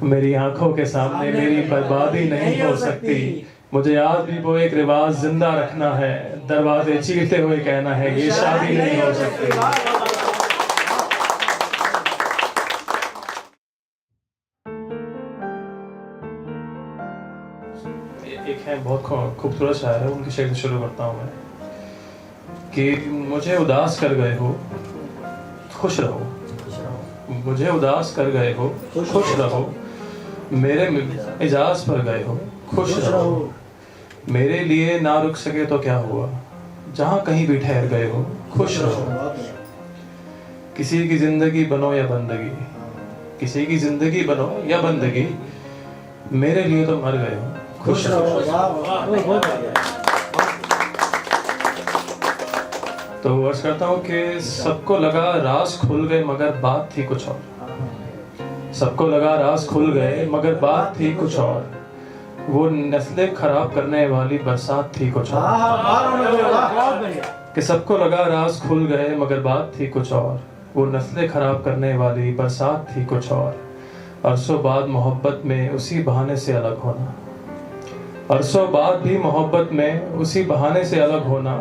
मेरी आंखों के सामने मेरी बर्बादी नहीं हो सकती। मुझे आज भी वो एक रिवाज जिंदा रखना है, दरवाजे चीरते हुए कहना है ये शादी नहीं हो सकती। एक है बहुत खूबसूरत शायर है, उनकी शेर से शुरू करता हूँ मैं कि मुझे उदास कर गए हो खुश रहो, मुझे उदास कर गए हो खुश रहो, मेरे इजाज पर गए हो खुश रहो, मेरे लिए ना रुक सके तो क्या हुआ, जहाँ कहीं भी ठहर गए हो खुश रहो। किसी की जिंदगी बनो या बंदगी, किसी की जिंदगी बनो या बंदगी, मेरे लिए तो मर गए हो खुश रहो। तो वर्ष करता हूँ कि सबको लगा राज खुल गए मगर बात थी कुछ और, सबको लगा राज खुल गए मगर बात थी कुछ और, वो नस्लें खराब करने वाली बरसात थी कुछ और। कि सबको लगा राज खुल गए मगर बात थी कुछ और, वो नस्लें खराब करने वाली बरसात थी कुछ और। अरसों बाद मोहब्बत में उसी बहाने से अलग होना, अरसों बाद भी मोहब्बत में उसी बहाने से अलग होना,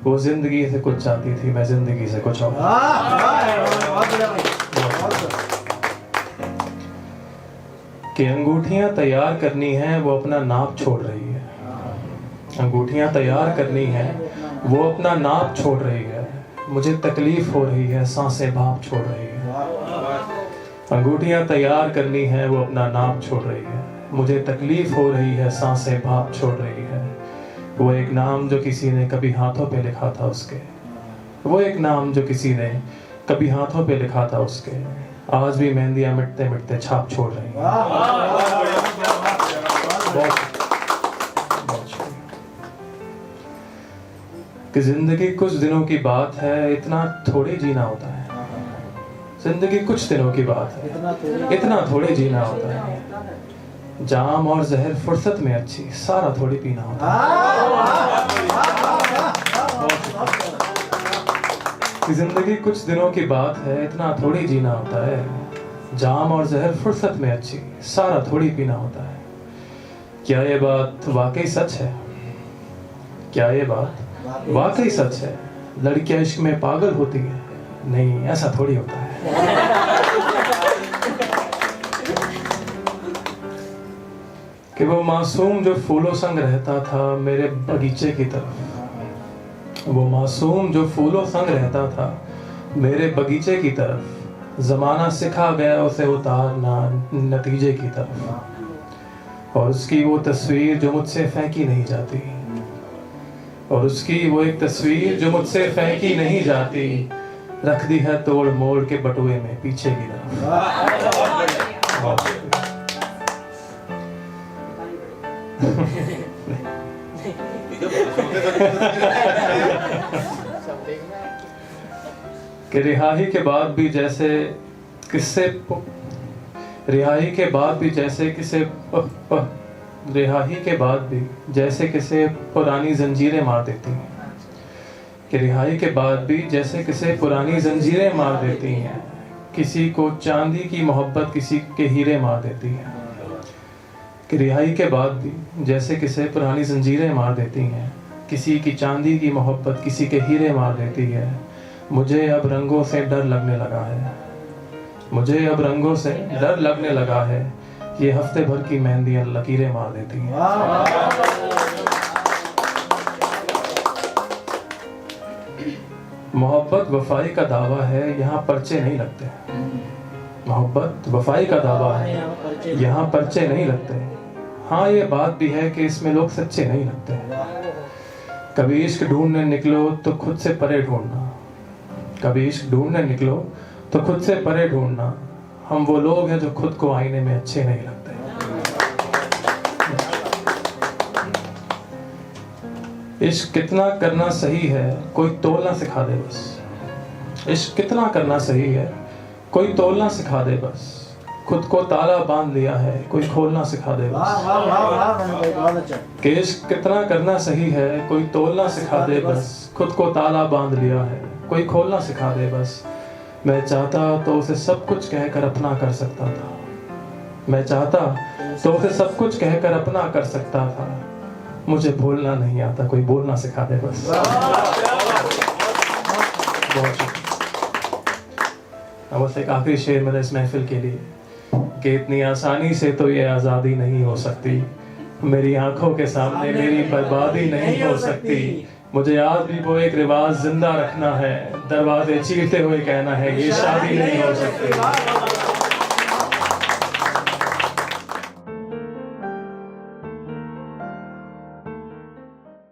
वो जिंदगी से कुछ चाहती थी मैं जिंदगी से कुछ और। कि अंगूठियां तैयार करनी है वो अपना नाप छोड़ रही है, अंगूठियां तैयार करनी है वो अपना नाप छोड़ रही है, मुझे तकलीफ हो रही है सांसें भाप छोड़ रही है। अंगूठियां तैयार करनी है वो अपना नाप छोड़ रही है, मुझे तकलीफ हो रही है सांसें भाप छोड़ रही है। वो एक नाम जो किसी ने कभी हाथों पे लिखा था उसके, वो एक नाम जो किसी ने कभी हाथों पे लिखा था उसके, आज भी मेहंदियां मिटते मिटते छाप छोड़ रही हैं। कि जिंदगी कुछ दिनों की बात है, इतना थोड़ी जीना होता है, जिंदगी कुछ दिनों की बात है, इतना थोड़ी जीना होता है, जाम और जहर फुर्सत में अच्छी सारा थोड़ी पीना होता है। जिंदगी कुछ दिनों की बात है, इतना थोड़ी जीना होता है, जाम और जहर फुर्सत में अच्छी सारा थोड़ी पीना होता है। क्या ये बात वाकई सच है, क्या ये बात वाकई सच है, लड़कियां इश्क में पागल होती है, नहीं ऐसा थोड़ी होता है। कि वो मासूम जो फूलों संग रहता था मेरे बगीचे की तरफ, वो मासूम जो फूलों संग रहता था मेरे बगीचे की तरफ, जमाना सिखा गया उसे उतारना नतीजे की तरफ। और उसकी वो तस्वीर जो मुझसे फेंकी नहीं जाती, और उसकी वो एक तस्वीर जो मुझसे फेंकी नहीं जाती, रख दी है तोड़ मोड़ के बटुए में पीछे की तरफ। कि रिहाई के बाद भी जैसे किससे रिहाई के बाद भी जैसे किसे रिहाई के बाद भी जैसे किसे पुरानी जंजीरें मार देती हैं, कि रिहाई के बाद भी जैसे किसे पुरानी जंजीरें मार देती हैं, किसी को चांदी की मोहब्बत किसी के हीरे मार देती है। कि रिहाई के बाद भी जैसे किसे पुरानी जंजीरें मार देती हैं, किसी की चांदी की मोहब्बत किसी के हीरे मार देती है। मुझे अब रंगों से डर लगने लगा है, मुझे अब रंगों से डर लगने लगा है, ये हफ्ते भर की मेहंदियां लकीरें मार देती हैं। मोहब्बत वफाई का दावा है, यहाँ पर्चे नहीं लगते। मोहब्बत वफाई का दावा है, यहाँ पर्चे नहीं लगते। हाँ ये बात भी है कि इसमें लोग सच्चे नहीं लगते। कभी इश्क ढूंढने निकलो तो खुद से परे ढूंढना, कभी इश्क ढूंढने निकलो तो खुद से परे ढूंढना, हम वो लोग हैं जो खुद को आईने में अच्छे नहीं लगते। इश्क कितना करना सही है कोई तोलना सिखा दे बस, इश्क कितना करना सही है कोई तोलना सिखा दे बस, खुद को ताला बांध लिया है कोई खोलना सिखा दे बस। कि इश्क कितना करना सही है कोई तोलना सिखा दे बस, खुद को ताला बांध लिया है कोई खोलना सिखा दे बस। मैं चाहता तो उसे सब कुछ कहकर अपना कर सकता था, मैं चाहता तो उसे सब कुछ कहकर अपना कर सकता था, मुझे बोलना नहीं आता, कोई बोलना सिखा दे बस। बहुत शुक्रिया। बस एक आखिरी शेर मेरे इस महफिल के लिए कि इतनी आसानी से तो ये आज़ादी नहीं हो सकती, मेरी आंखों के सामने मेरी बर्बादी नहीं हो सकती, मुझे आज भी वो एक रिवाज जिंदा रखना है, दरवाजे चीरते हुए कहना है ये शादी नहीं हो सकती।